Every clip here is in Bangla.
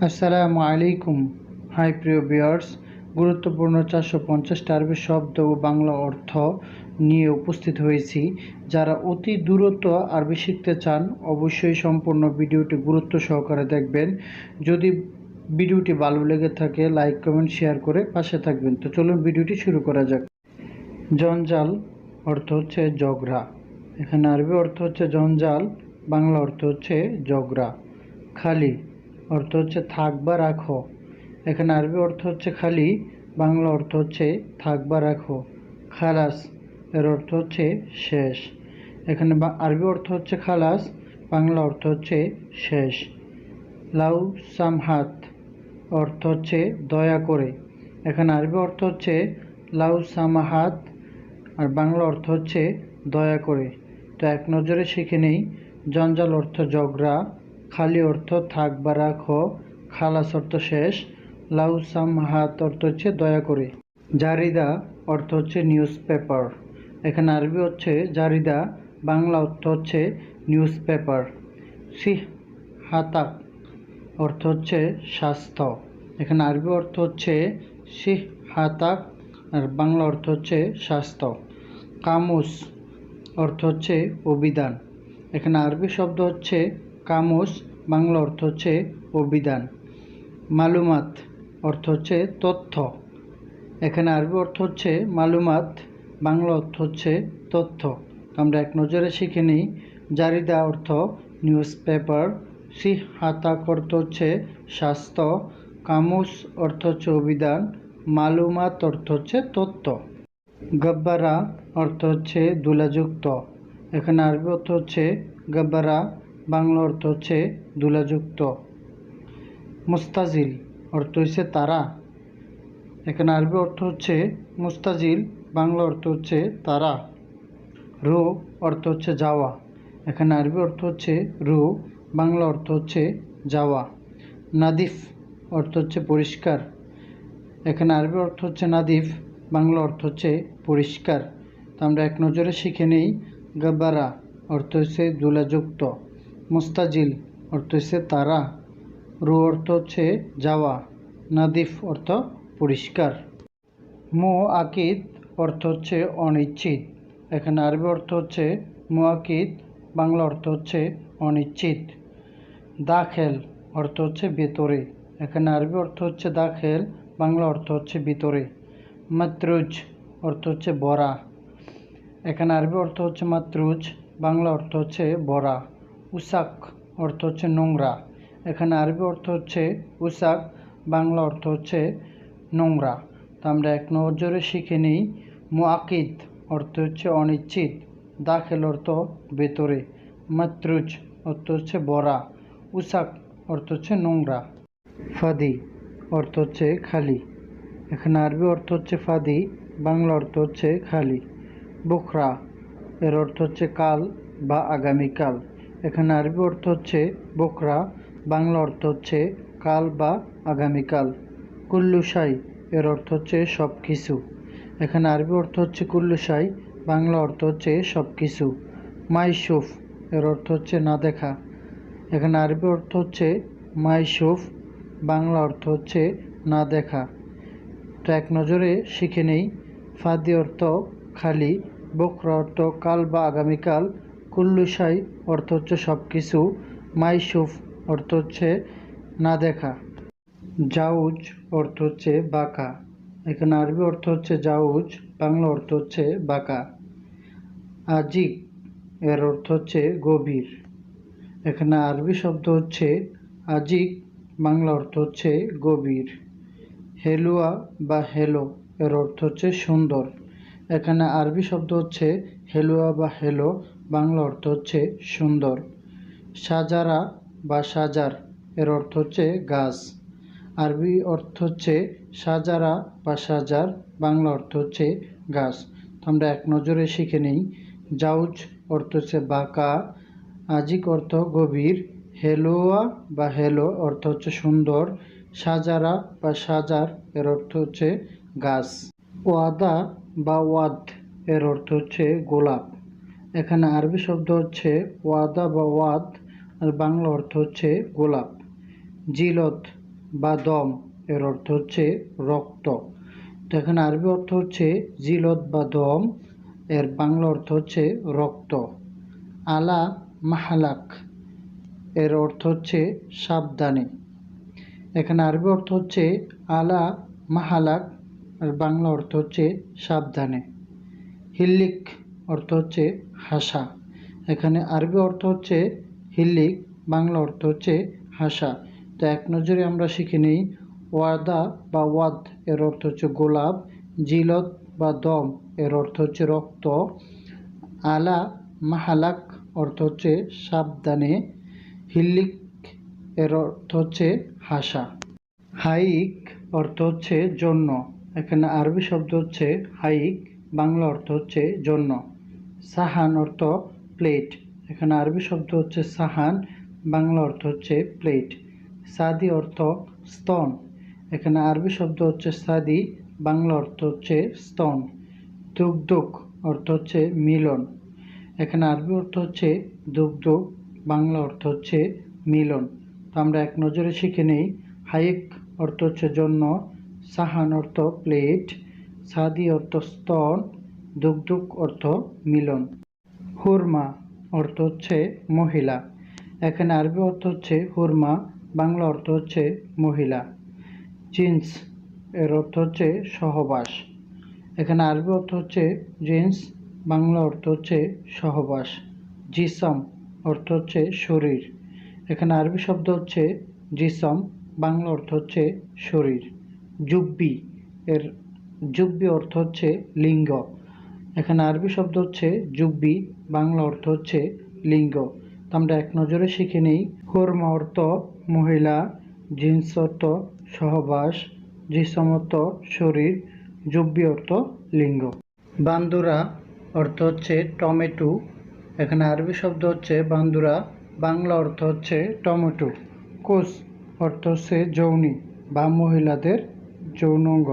আসসালামু আলাইকুম। হাই প্রিয় ভিউয়ার্স, গুরুত্বপূর্ণ 450টা আরবি শব্দ ও বাংলা অর্থ নিয়ে উপস্থিত হয়েছি। যারা অতি দ্রুত আরবি শিখতে চান অবশ্যই সম্পূর্ণ ভিডিওটি গুরুত্ব সহকারে দেখবেন। যদি ভিডিওটি ভালো লেগে থাকে লাইক কমেন্ট শেয়ার করে পাশে থাকবেন। তো চলুন ভিডিওটি শুরু করা যাক। জঞ্জাল অর্থ হচ্ছে ঝগড়া। এখানে আরবি অর্থ হচ্ছে জঞ্জাল, বাংলা অর্থ হচ্ছে ঝগড়া। খালি অর্থ হচ্ছে থাক বা রাখো। এখানে আরবি অর্থ হচ্ছে খালি, বাংলা অর্থ হচ্ছে থাক বা রাখো। খালাস এর অর্থ হচ্ছে শেষ। এখানে আরবি অর্থ হচ্ছে খালাস, বাংলা অর্থ হচ্ছে শেষ। লাউ সামহাত অর্থ হচ্ছে দয়া করে। এখানে আরবি অর্থ হচ্ছে লাউ সামাহাত, আর বাংলা অর্থ হচ্ছে দয়া করে। তো এক নজরে শিখে নেই। জঞ্জাল অর্থ ঝগড়া, খালি অর্থ থাক বা রাখো, খালাস অর্থ শেষ, লাউ সামহাত অর্থ হচ্ছে দয়া করে। জারিদা অর্থ হচ্ছে নিউজ পেপার। এখানে আরবি হচ্ছে জারিদা, বাংলা অর্থ হচ্ছে নিউজ পেপার। সিহ হাতাক অর্থ হচ্ছে স্বাস্থ্য। এখানে আরবি অর্থ হচ্ছে সিহ হাতাক, আর বাংলা অর্থ হচ্ছে স্বাস্থ্য। কামুস অর্থ হচ্ছে অভিধান। এখানে আরবি শব্দ হচ্ছে কামুস, বাংলা অর্থ হচ্ছে অভিধান। মালুমাত অর্থ হচ্ছে তথ্য। এখানে আরবি অর্থ হচ্ছে মালুমাত, বাংলা অর্থ হচ্ছে তথ্য। আমরা এক নজরে শিখে নিই। জারিদা অর্থ নিউজ পেপার, সিহ হাতাক অর্থ হচ্ছে স্বাস্থ্য, কামুস অর্থ হচ্ছে অভিধান, মালুমাত অর্থ হচ্ছে তথ্য। গব্বারা অর্থ হচ্ছে দুলাযুক্ত। এখানে আরবি অর্থ হচ্ছে গব্বারা, বাংলা অর্থ হচ্ছে দুলাযুক্ত। মুস্তাজিল অর্থ হচ্ছে তারা। এখানে আরবি অর্থ হচ্ছে মুস্তাজিল, বাংলা অর্থ হচ্ছে তারা। রু অর্থ হচ্ছে যাওয়া। এখানে আরবি অর্থ হচ্ছে রু, বাংলা অর্থ হচ্ছে যাওয়া। নাদিফ অর্থ হচ্ছে পরিষ্কার। এখানে আরবি অর্থ হচ্ছে নাদিফ, বাংলা অর্থ হচ্ছে পরিষ্কার। তো আমরা এক নজরে শিখে নিই। গব্বারা অর্থ হচ্ছে দুলাযুক্ত, মুস্তাজিল অর্থ হচ্ছে তারা, রু অর্থ হচ্ছে যাওয়া, নাদিফ অর্থ পরিষ্কার। মুআকিদ অর্থ হচ্ছে অনিশ্চিত। এখানে আরবি অর্থ হচ্ছে মুআকিদ, বাংলা অর্থ হচ্ছে অনিশ্চিত। দাখেল অর্থ হচ্ছে ভেতরে। এখানে আরবি অর্থ হচ্ছে দাখেল, বাংলা অর্থ হচ্ছে ভিতরে। মাতরুজ অর্থ হচ্ছে বড়া। এখানে আরবি অর্থ হচ্ছে মাতরুজ, বাংলা অর্থ হচ্ছে বড়া। উসাক অর্থ হচ্ছে নোংরা। এখানে আরবি অর্থ হচ্ছে উসাক, বাংলা অর্থ হচ্ছে নোংরা। তো আমরা এক নজরে শিখে নিই। মুআকিদ অর্থ হচ্ছে অনিশ্চিত, দাখেল অর্থ ভেতরে, মাতরুজ অর্থ হচ্ছে বড়া, উসাক অর্থ হচ্ছে নোংরা। ফাদি অর্থ হচ্ছে খালি। এখানে আরবি অর্থ হচ্ছে ফাদি, বাংলা অর্থ হচ্ছে খালি। বুখরা এর অর্থ হচ্ছে কাল বা আগামীকাল। এখানে আরবি অর্থ হচ্ছে বুখরা, বাংলা অর্থ হচ্ছে কাল বা আগামীকাল। কুল্লুশাই এর অর্থ হচ্ছে সব কিছু। এখানে আরবি অর্থ হচ্ছে কুল্লুশাই, বাংলা অর্থ হচ্ছে সব কিছু। মাইশুফ এর অর্থ হচ্ছে না দেখা। এখানে আরবি অর্থ হচ্ছে মাইশুফ, বাংলা অর্থ হচ্ছে না দেখা। তো এক নজরে শিখে নেই। ফাদি অর্থ খালি, বকরা অর্থ কাল বা আগামীকাল, কুল্লুশাই অর্থ হচ্ছে সব কিছু, মাইশুফ অর্থ হচ্ছে না দেখা। জাউজ অর্থ হচ্ছে বাঁকা। এখানে আরবি অর্থ হচ্ছে জাউজ, বাংলা অর্থ হচ্ছে বাঁকা। আজিক এর অর্থ হচ্ছে গভীর। এখানে আরবি শব্দ হচ্ছে আজিক, বাংলা অর্থ হচ্ছে গভীর। হেলুয়া বা হেলো এর অর্থ হচ্ছে সুন্দর। এখানে আরবি শব্দ হচ্ছে হেলুয়া বা হেলো, বাংলা অর্থ হচ্ছে সুন্দর। সাজারা বা সাজার এর অর্থ হচ্ছে গাছ। আরবি অর্থ হচ্ছে সাজারা বা সাজার, বাংলা অর্থ হচ্ছে গাছ। তো আমরা এক নজরে শিখে নিই। জাউজ অর্থ হচ্ছে বাঁকা, আজিক অর্থ গভীর, হেলোয়া বা হেলো অর্থ হচ্ছে সুন্দর, সাজারা বা সাজার এর অর্থ হচ্ছে গাছ। ওয়াদা বা ওয়াদ এর অর্থ হচ্ছে গোলাপ। এখানে আরবি শব্দ হচ্ছে ওয়াদা বা ওয়াদ, আর বাংলা অর্থ হচ্ছে গোলাপ। জিলত বা দম এর অর্থ হচ্ছে রক্ত। তো এখানে আরবি অর্থ হচ্ছে জিলত বা দম, এর বাংলা অর্থ হচ্ছে রক্ত। আলা মাহালাক এর অর্থ হচ্ছে সাবধানে। এখানে আরবি অর্থ হচ্ছে আলা মাহালাক, আর বাংলা অর্থ হচ্ছে সাবধানে। হিল্লিক অর্থ হচ্ছে হাসা। এখানে আরবি অর্থ হচ্ছে হিল্লিক, বাংলা অর্থ হচ্ছে হাসা। তো এক নজরে আমরা শিখে নিই। ওয়াদা বা ওয়াদ এর অর্থ হচ্ছে গোলাপ, জিলত বা দম এর অর্থ হচ্ছে রক্ত, আলা মাহালাক অর্থ হচ্ছে সাবধানে, হিল্লিক এর অর্থ হচ্ছে হাসা। হাইক অর্থ হচ্ছে জন্য। এখানে আরবি শব্দ হচ্ছে হাইক, বাংলা অর্থ হচ্ছে জন্য। সাহান অর্থ প্লেট। এখানে আরবি শব্দ হচ্ছে সাহান, বাংলা অর্থ হচ্ছে প্লেট। সাদি অর্থ স্তন। এখানে আরবি শব্দ হচ্ছে সাদি, বাংলা অর্থ হচ্ছে স্তন। দুগ্ধক অর্থ হচ্ছে মিলন। এখানে আরবি অর্থ হচ্ছে দুগ্ধক, বাংলা অর্থ হচ্ছে মিলন। তো আমরা এক নজরে শিখে নেই। হাইক অর্থ হচ্ছে জন্য, সাহান অর্থ প্লেট, সাদি অর্থ স্তন, দুগ্ধক অর্থ মিলন। হুরমা অর্থ হচ্ছে মহিলা। এখানে আরবি অর্থ হচ্ছে হুরমা, বাংলা অর্থ হচ্ছে মহিলা। জিন্স এর অর্থ হচ্ছে সহবাস। এখানে আরবি অর্থ হচ্ছে জিন্স, বাংলা অর্থ হচ্ছে সহবাস। জিসম অর্থ হচ্ছে শরীর। এখানে আরবি শব্দ হচ্ছে জিসম, বাংলা অর্থ হচ্ছে শরীর। জুব্বি এর জুব্বি অর্থ হচ্ছে লিঙ্গ। এখানে আরবি শব্দ হচ্ছে জুব্বি, বাংলা অর্থ হচ্ছে লিঙ্গ। তো আমরা এক নজরে শিখে নিই। হুরমা অর্থ মহিলা, জিন্স অর্থ সহবাস, জিসম অর্থ শরীর, জুব্বি অর্থ লিঙ্গ। বান্দুরা অর্থ হচ্ছে টমেটো। এখানে আরবি শব্দ হচ্ছে বান্দুরা, বাংলা অর্থ হচ্ছে টমেটো। কোষ অর্থ হচ্ছে যৌনি বা মহিলাদের যৌনাঙ্গ।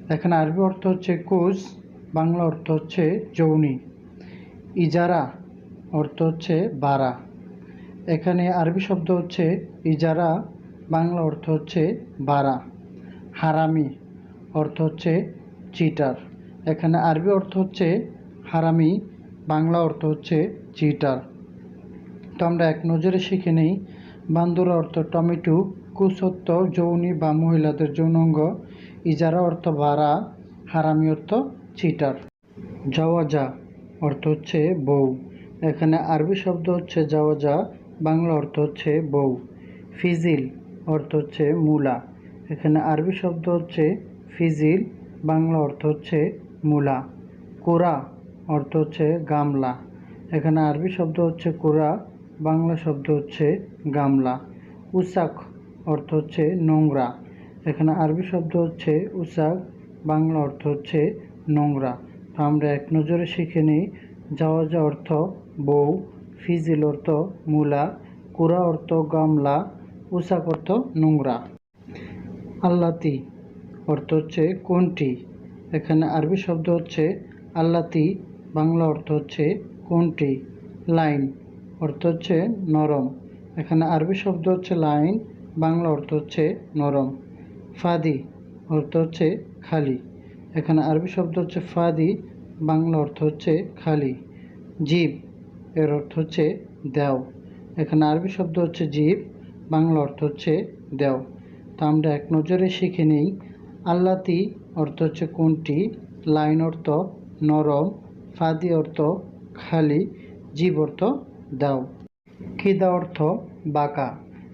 এখানে আরবি অর্থ হচ্ছে কোষ, বাংলা অর্থ হচ্ছে যৌনি। ইজারা অর্থ হচ্ছে ভাড়া। এখানে আরবি শব্দ হচ্ছে ইজারা, বাংলা অর্থ হচ্ছে ভাড়া। হারামি অর্থ হচ্ছে চিটার। এখানে আরবি অর্থ হচ্ছে হারামি, বাংলা অর্থ হচ্ছে চিটার। তো আমরা এক নজরে শিখে নেই। বান্দুরা অর্থ টমেটো, কুস অর্থ যৌনি বা মহিলাদের যৌনাঙ্গ, ইজারা অর্থ ভাড়া, হারামি অর্থ চিটার। জাওয়াজা অর্থ হচ্ছে বউ। এখানে আরবি শব্দ হচ্ছে জাওয়াজা, বাংলা অর্থ হচ্ছে বউ। ফিজিল অর্থ হচ্ছে মূলা। এখানে আরবি শব্দ হচ্ছে ফিজিল, বাংলা অর্থ হচ্ছে মূলা। কোরা অর্থ হচ্ছে গামলা। এখানে আরবি শব্দ হচ্ছে কোরা, বাংলা শব্দ হচ্ছে গামলা। উসাক অর্থ হচ্ছে নোংরা। এখানে আরবি শব্দ হচ্ছে উসাক, বাংলা অর্থ হচ্ছে নোংরা। তো আমরা এক নজরে শিখে নিই। জাওয়াজা অর্থ বউ, ফিজিল অর্থ মূলা, কুরা অর্থ গামলা, উসাক অর্থ নোংরা। আল্লাতি অর্থ হচ্ছে কোনটি। এখানে আরবি শব্দ হচ্ছে আল্লাতি, বাংলা অর্থ হচ্ছে কোনটি। লাইন অর্থ হচ্ছে নরম। এখানে আরবি শব্দ হচ্ছে লাইন, বাংলা অর্থ হচ্ছে নরম। ফাদি অর্থ হচ্ছে খালি। এখানে আরবি শব্দ হচ্ছে ফাদি, বাংলা অর্থ হচ্ছে খালি। জীব এর অর্থ হচ্ছে দেও। এখানে আরবি শব্দ হচ্ছে জীব, বাংলা অর্থ হচ্ছে দেও। তো আমরা এক নজরে শিখে নিই। আল্লাতি অর্থ হচ্ছে কোনটি, লাইন অর্থ নরম, ফাদি অর্থ খালি, জীব অর্থ দাও। কিদা অর্থ বাঁকা।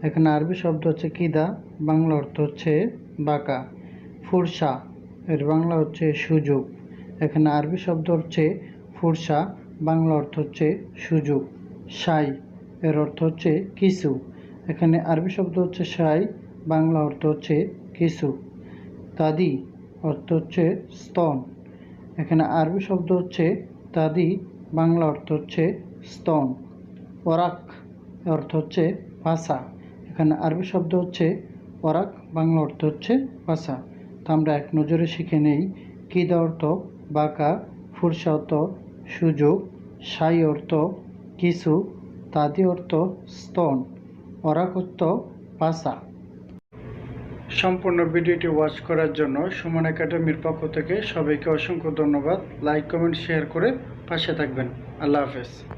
এখানে আরবি শব্দ হচ্ছে কিদা, বাংলা অর্থ হচ্ছে বাঁকা। ফুরসা এর বাংলা হচ্ছে সুযোগ। এখানে আরবি শব্দ হচ্ছে ফুরসা, বাংলা অর্থ হচ্ছে সুযোগ। সাই এর অর্থ হচ্ছে কিছু। এখানে আরবি শব্দ হচ্ছে সাই, বাংলা অর্থ হচ্ছে কিছু। তাদি অর্থ হচ্ছে স্তন। এখানে আরবি শব্দ হচ্ছে তাদি, বাংলা অর্থ হচ্ছে স্তন। ওরাক অর্থ হচ্ছে পাছা। এখানে আরবি শব্দ হচ্ছে ওরাক, বাংলা অর্থ হচ্ছে পাছা। তো আমরা এক নজরে শিখে নেই। কিদা অর্থ বাঁকা, ফুরসা অর্থ সুযোগ, সাই অর্থ কিছু, তাদি অর্থ স্তন, ওরাক অর্থ পাছা। সম্পূর্ণ ভিডিওটি ওয়াচ করার জন্য সুমন একাডেমির পক্ষ থেকে সবাইকে অসংখ্য ধন্যবাদ। লাইক, কমেন্ট, শেয়ার করে পাশে থাকবেন। আল্লাহ হাফেজ।